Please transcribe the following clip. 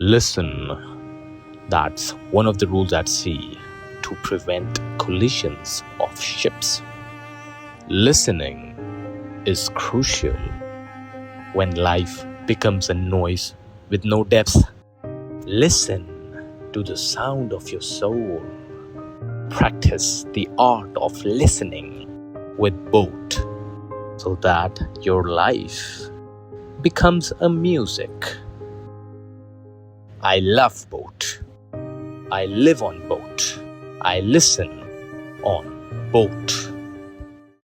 Listen. That's one of the rules at sea to prevent collisions of ships. Listening is crucial when life becomes a noise with no depth. Listen to the sound of your soul. Practice the art of listening with boat so that your life becomes a music. I love boat. I live on boat. I listen on boat.